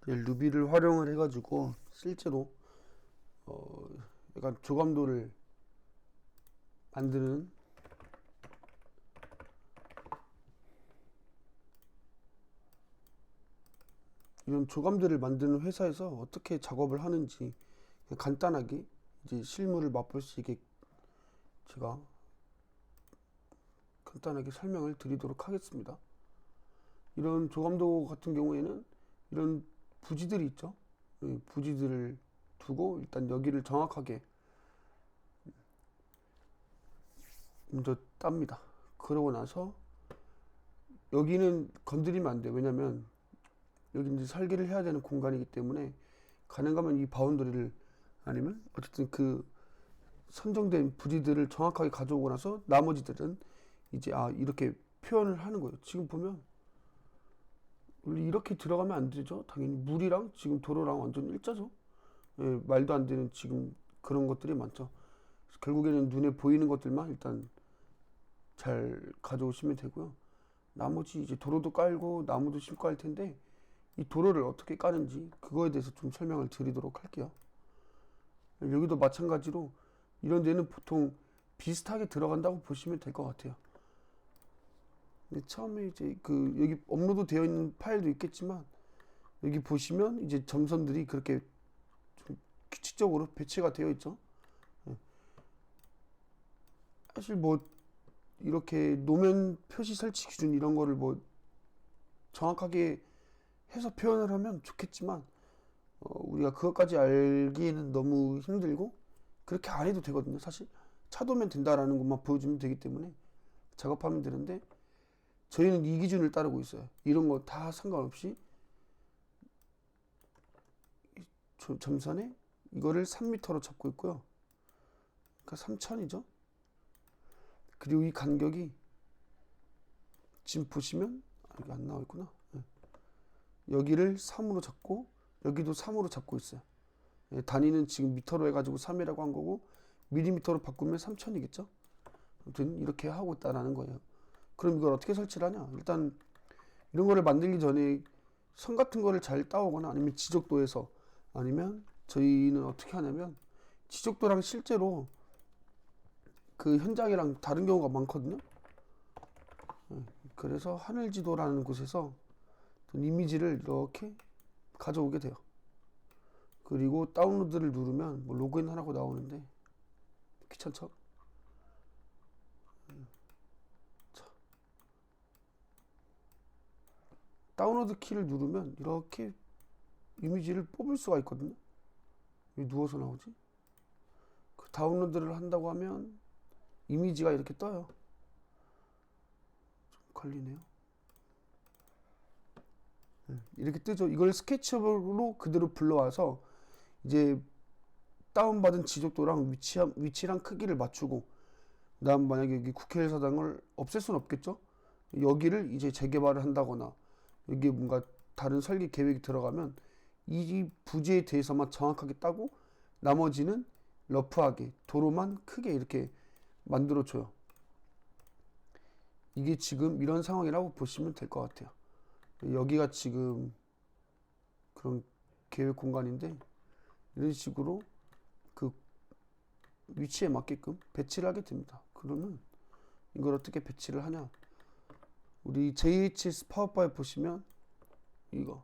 루비를 활용을 해가지고 실제로 약간 조감도를 만드는 이런 조감들을 만드는 회사에서 어떻게 작업을 하는지 그냥 간단하게 이제 실물을 맛볼 수 있게 제가 간단하게 설명을 드리도록 하겠습니다. 이런 조감도 같은 경우에는 이런 부지들이 있죠. 부지들을 두고 일단 여기를 정확하게 먼저 땁니다. 그러고 나서 여기는 건드리면 안 돼요. 왜냐면 여기 이제 설계를 해야 되는 공간이기 때문에 가능하면 이 바운더리를 아니면 어쨌든 그 선정된 부지들을 정확하게 가져오고 나서 나머지들은 이제 이렇게 표현을 하는 거예요. 지금 보면 이렇게 들어가면 안 되죠. 당연히 물이랑 지금 도로랑 완전 일자죠. 예, 말도 안 되는 지금 그런 것들이 많죠. 결국에는 눈에 보이는 것들만 일단 잘 가져오시면 되고요. 나머지 이제 도로도 깔고 나무도 심고 할 텐데 이 도로를 어떻게 까는지 그거에 대해서 좀 설명을 드리도록 할게요. 여기도 마찬가지로 이런 데는 보통 비슷하게 들어간다고 보시면 될 것 같아요. 근데 처음에 이제 그 여기 업로드 되어 있는 파일도 있겠지만 여기 보시면 이제 점선들이 그렇게 좀 규칙적으로 배치가 되어 있죠. 사실 뭐 이렇게 노면 표시 설치 기준 이런 거를 뭐 정확하게 해서 표현을 하면 좋겠지만 우리가 그것까지 알기에는 너무 힘들고 그렇게 안 해도 되거든요. 사실 차도면 된다라는 것만 보여주면 되기 때문에 작업하면 되는데 저희는 이 기준을 따르고 있어요. 이런 거 다 상관없이 점선에 이거를 3m로 잡고 있고요. 그러니까 3000이죠. 그리고 이 간격이 지금 보시면 이게 안 나와 있구나. 여기를 3으로 잡고 여기도 3으로 잡고 있어요. 단위는 지금 미터로 해가지고 3이라고 한 거고 밀리미터로 바꾸면 3000이겠죠. 아무튼 이렇게 하고 있다라는 거예요. 그럼 이걸 어떻게 설치를 하냐? 일단 이런 거를 만들기 전에 선 같은 거를 잘 따오거나 아니면 지적도에서 아니면 저희는 어떻게 하냐면 지적도랑 실제로 그 현장이랑 다른 경우가 많거든요. 그래서 하늘지도라는 곳에서 이미지를 이렇게 가져오게 돼요. 그리고 다운로드를 누르면 뭐 로그인 하라고 나오는데 귀찮죠? 자, 다운로드 키를 누르면 이렇게 이미지를 뽑을 수가 있거든요. 왜 누워서 나오지? 그 다운로드를 한다고 하면 이미지가 이렇게 떠요. 좀 걸리네요. 이렇게 뜨죠. 이걸 스케치업으로 그대로 불러와서 이제 다운받은 지적도랑 위치랑 크기를 맞추고 그다음 만약에 여기 국회의사당을 없앨 수는 없겠죠. 여기를 이제 재개발을 한다거나 여기에 뭔가 다른 설계 계획이 들어가면 이 부지에 대해서만 정확하게 따고 나머지는 러프하게 도로만 크게 이렇게 만들어줘요. 이게 지금 이런 상황이라고 보시면 될 것 같아요. 여기가 지금 그런 계획 공간인데 이런 식으로 그 위치에 맞게끔 배치를 하게 됩니다. 그러면 이걸 어떻게 배치를 하냐? 우리 JHS 파워바에 보시면 이거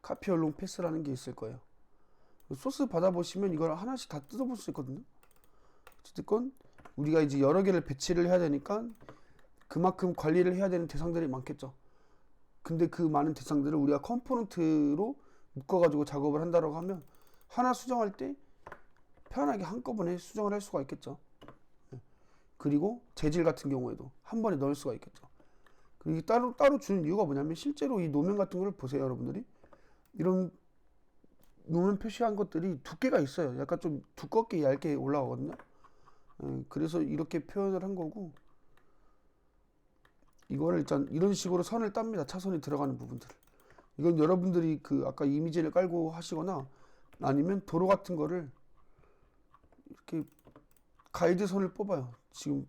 카피 얼롱 패스라는 게 있을 거예요. 소스 받아보시면 이걸 하나씩 다 뜯어볼 수 있거든요. 어쨌든 우리가 이제 여러 개를 배치를 해야 되니까 그만큼 관리를 해야 되는 대상들이 많겠죠. 근데 그 많은 대상들을 우리가 컴포넌트로 묶어가지고 작업을 한다고 하면 하나 수정할 때 편하게 한꺼번에 수정을 할 수가 있겠죠. 그리고 재질 같은 경우에도 한 번에 넣을 수가 있겠죠. 그리고 따로 주는 이유가 뭐냐면 실제로 이 노면 같은 걸 보세요, 여러분들이. 이런 노면 표시한 것들이 두께가 있어요. 약간 좀 두껍게 얇게 올라가거든요. 그래서 이렇게 표현을 한 거고 이거를 일단 이런 식으로 선을 땁니다. 차선이 들어가는 부분들을. 이건 여러분들이 그 아까 이미지를 깔고 하시거나 아니면 도로 같은 거를 이렇게 가이드선을 뽑아요. 지금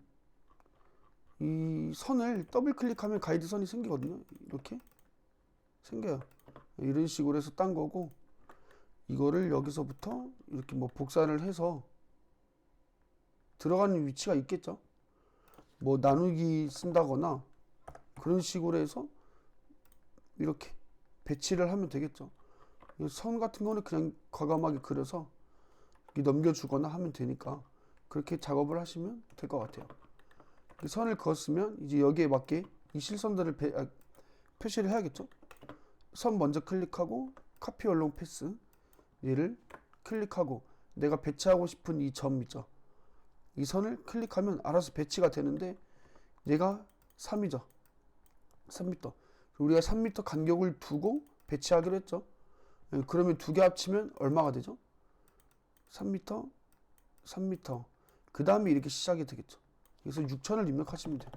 이 선을 더블 클릭하면 가이드선이 생기거든요. 이렇게 생겨요. 이런 식으로 해서 딴 거고, 이거를 여기서부터 이렇게 뭐 복사를 해서 들어가는 위치가 있겠죠. 뭐 나누기 쓴다거나 그런 식으로 해서 이렇게 배치를 하면 되겠죠. 선 같은 거는 그냥 과감하게 그려서 넘겨주거나 하면 되니까 그렇게 작업을 하시면 될 것 같아요. 선을 그었으면 이제 여기에 맞게 이 실선들을 표시를 해야겠죠. 선 먼저 클릭하고 카피 얼롱 패스, 얘를 클릭하고 내가 배치하고 싶은 이 점 있죠. 이 선을 클릭하면 알아서 배치가 되는데 얘가 3이죠. 3m. 우리가 3m 간격을 두고 배치하기로 했죠. 그러면 두 개 합치면 얼마가 되죠? 3m, 3m. 그 다음에 이렇게 시작이 되겠죠. 그래서 6천을 입력하시면 돼요.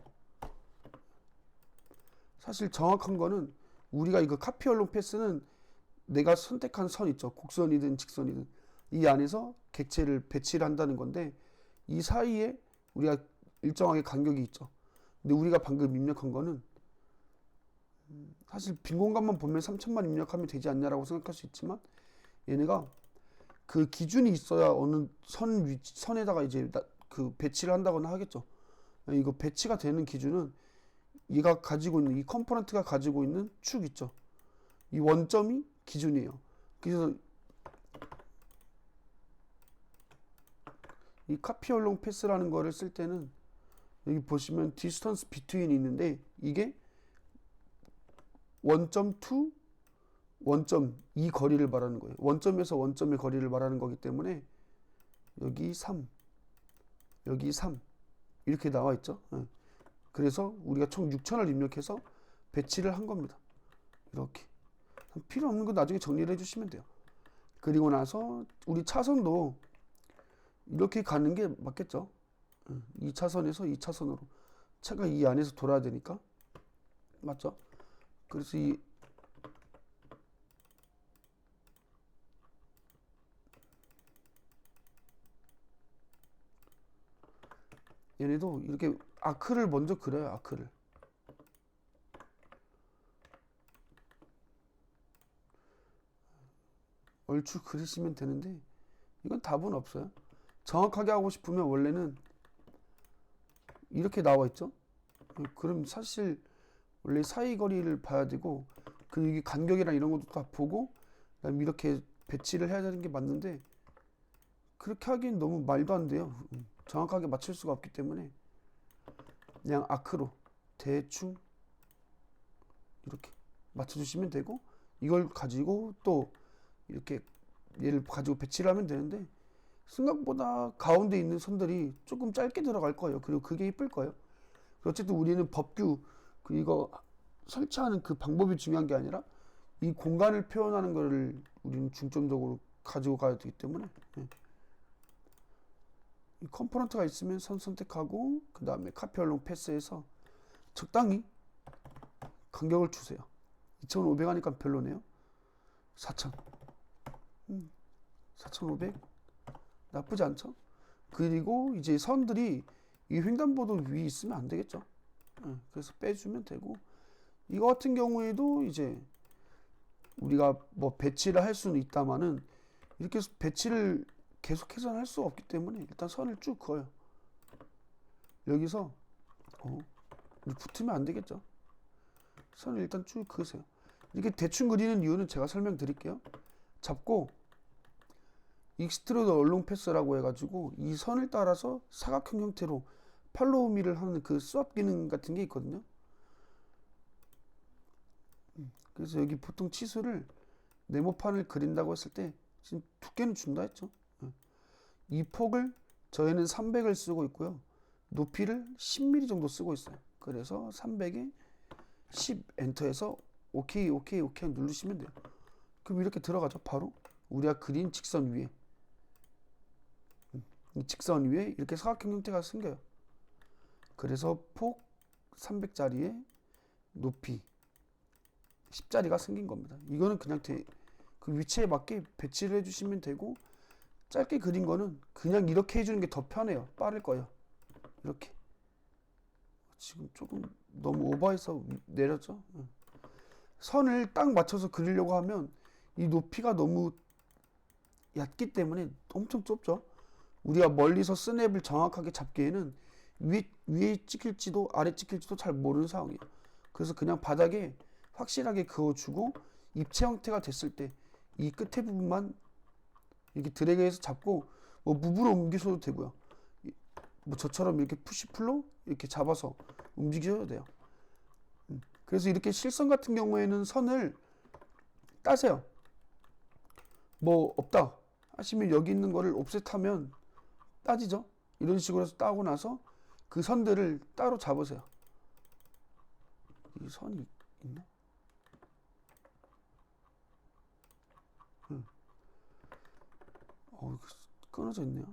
사실 정확한 거는 우리가 이거 카피 얼롱 패스는 내가 선택한 선 있죠. 곡선이든 직선이든 이 안에서 객체를 배치를 한다는 건데 이 사이에 우리가 일정하게 간격이 있죠. 근데 우리가 방금 입력한 거는 사실 빈 공간만 보면 3천만 입력하면 되지 않냐라고 생각할 수 있지만 얘네가 그 기준이 있어야 어느 선에다가 이제 그 배치를 한다거나 하겠죠. 이거 배치가 되는 기준은 얘가 가지고 있는 이 컴포넌트가 가지고 있는 축 있죠. 이 원점이 기준이에요. 그래서 이 카피 얼롱 패스라는 거를 쓸 때는 여기 보시면 디스턴스 비트윈이 있는데 이게 원점 to 원점 이 거리를 말하는 거예요. 원점에서 원점의 거리를 말하는 거기 때문에 여기 3, 여기 3 이렇게 나와 있죠. 그래서 우리가 총 6천을 입력해서 배치를 한 겁니다. 이렇게 필요 없는 거 나중에 정리를 해주시면 돼요. 그리고 나서 우리 차선도 이렇게 가는 게 맞겠죠. 이 차선에서 이 차선으로 차가 이 안에서 돌아야 되니까 맞죠? 그래서 얘네도 이렇게 아크를 먼저 그려요. 아크를. 얼추 그리시면 되는데 이건 답은 없어요. 정확하게 하고 싶으면 원래는 이렇게 나와 있죠. 그럼 사실 원래 사이거리를 봐야 되고 그 이게 간격이랑 이런 것도 다 보고 그다음에 이렇게 배치를 해야 되는 게 맞는데 그렇게 하기엔 너무 말도 안 돼요. 정확하게 맞출 수가 없기 때문에 그냥 아크로 대충 이렇게 맞춰주시면 되고 이걸 가지고 또 이렇게 얘를 가지고 배치를 하면 되는데 생각보다 가운데 있는 선들이 조금 짧게 들어갈 거예요. 그리고 그게 이쁠 거예요. 어쨌든 우리는 법규 이거 설치하는 그 방법이 중요한 게 아니라 이 공간을 표현하는 거를 우리는 중점적으로 가지고 가야 되기 때문에 이 컴포넌트가 있으면 선 선택하고 그 다음에 카피 얼롱 패스해서 적당히 간격을 주세요. 2,500 하니까 별로네요. 4,000 4,500 나쁘지 않죠? 그리고 이제 선들이 이 횡단보도 위에 있으면 안 되겠죠. 그래서 빼주면 되고 이거 같은 경우에도 이제 우리가 뭐 배치를 할 수는 있다마는 이렇게 배치를 계속해서는 할 수 없기 때문에 일단 선을 쭉 그어요. 여기서 붙으면 안 되겠죠. 선을 일단 쭉 그으세요. 이렇게 대충 그리는 이유는 제가 설명드릴게요. 잡고 익스트루드 얼롱 패스라고 해가지고 이 선을 따라서 사각형 형태로 팔로우 미를 하는 그 스왑 기능 같은 게 있거든요. 그래서 여기 보통 치수를 네모판을 그린다고 했을 때 지금 두께는 준다 했죠. 이 폭을 저희는 300을 쓰고 있고요. 높이를 10mm 정도 쓰고 있어요. 그래서 300에 10 엔터해서 오케이 누르시면 돼요. 그럼 이렇게 들어가죠. 바로 우리가 그린 직선 위에 이 직선 위에 이렇게 사각형 형태가 생겨요. 그래서 폭 300짜리에 높이 10짜리가 생긴 겁니다. 이거는 그냥 그 위치에 맞게 배치를 해주시면 되고 짧게 그린 거는 그냥 이렇게 해주는 게 더 편해요. 빠를 거예요. 이렇게. 지금 조금 너무 오버해서 내렸죠. 선을 딱 맞춰서 그리려고 하면 이 높이가 너무 얕기 때문에 엄청 좁죠. 우리가 멀리서 스냅을 정확하게 잡기에는 위에 찍힐지도 아래 찍힐지도 잘 모르는 상황이에요. 그래서 그냥 바닥에 확실하게 그어주고 입체 형태가 됐을 때 이 끝에 부분만 이렇게 드래그해서 잡고 뭐 무브로 옮기셔도 되고요. 뭐 저처럼 이렇게 푸시풀로 이렇게 잡아서 움직여도 돼요. 그래서 이렇게 실선 같은 경우에는 선을 따세요. 뭐 없다 하시면 여기 있는 거를 옵셋하면 따지죠. 이런 식으로 해서 따고 나서 그 선들을 따로 잡으세요. 이 선이 있나? 끊어져 있네요.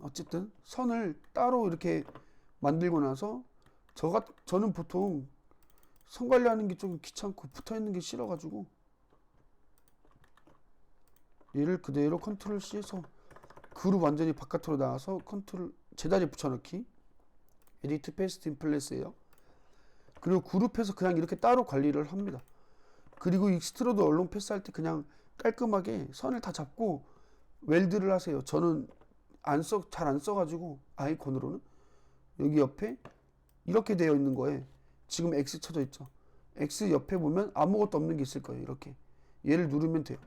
어쨌든 선을 따로 이렇게 만들고 나서 저는 보통 선 관리하는 게 좀 귀찮고 붙어 있는 게 싫어가지고 얘를 그대로 컨트롤 C에서 그룹 완전히 바깥으로 나와서 컨트롤 제자리 붙여넣기, 에디트 페이스트 인플레스예요. 그리고 그룹해서 그냥 이렇게 따로 관리를 합니다. 그리고 익스트로드 얼롱 패스할 때 그냥 깔끔하게 선을 다 잡고 웰드를 하세요. 저는 잘 안 써가지고 아이콘으로는 여기 옆에 이렇게 되어 있는 거에 지금 X 쳐져 있죠. X 옆에 보면 아무것도 없는 게 있을 거예요. 이렇게 얘를 누르면 돼요.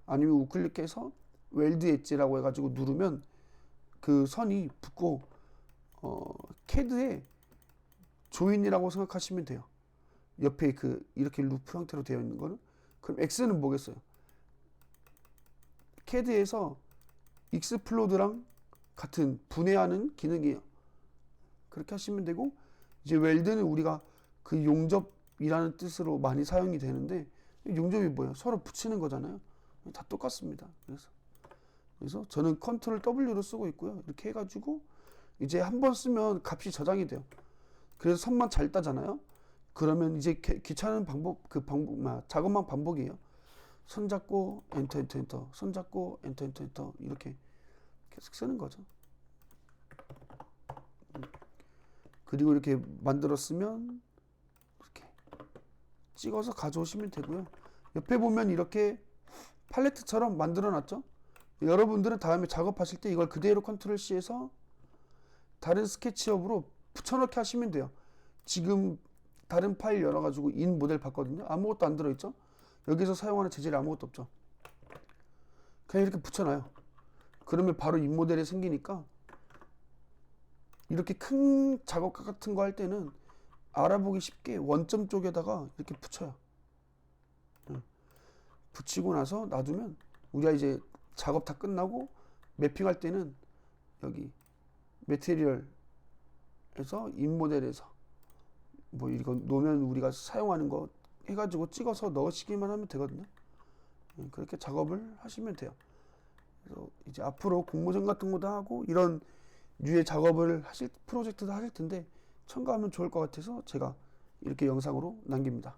아니면 우클릭해서 웰드 엣지라고 해가지고 누르면 그 선이 붙고 캐드에 조인이라고 생각하시면 돼요. 옆에 그 이렇게 루프 형태로 되어 있는 거는. 그럼 X는 뭐겠어요? 캐드에서 익스플로드랑 같은 분해하는 기능이에요. 그렇게 하시면 되고, 이제 웰드는 우리가 그 용접이라는 뜻으로 많이 사용이 되는데, 용접이 뭐예요? 서로 붙이는 거잖아요. 다 똑같습니다. 그래서 저는 컨트롤 W로 쓰고 있고요. 이렇게 해가지고 이제 한번 쓰면 값이 저장이 돼요. 그래서 선만 잘 따잖아요. 그러면 이제 귀찮은 작업만 반복이에요. 손 잡고 엔터 엔터 엔터, 손 잡고 엔터 엔터 엔터 이렇게 계속 쓰는 거죠. 그리고 이렇게 만들었으면 이렇게 찍어서 가져오시면 되고요. 옆에 보면 이렇게 팔레트처럼 만들어 놨죠. 여러분들은 다음에 작업하실 때 이걸 그대로 컨트롤 C에서 다른 스케치업으로 붙여넣기 하시면 돼요. 지금 다른 파일 열어가지고 인 모델 봤거든요. 아무것도 안 들어있죠. 여기서 사용하는 재질이 아무것도 없죠. 그냥 이렇게 붙여놔요. 그러면 바로 인 모델이 생기니까 이렇게 큰 작업 같은 거 할 때는 알아보기 쉽게 원점 쪽에다가 이렇게 붙여요. 붙이고 나서 놔두면 우리가 이제 작업 다 끝나고 매핑할 때는 여기 매테리얼에서 인 모델에서 뭐 이거 놓으면 우리가 사용하는 거 해가지고 찍어서 넣으시기만 하면 되거든요. 그렇게 작업을 하시면 돼요. 그래서 이제 앞으로 공모전 같은 것도 하고 이런 류의 작업을 하실 프로젝트도 하실 텐데 첨가하면 좋을 것 같아서 제가 이렇게 영상으로 남깁니다.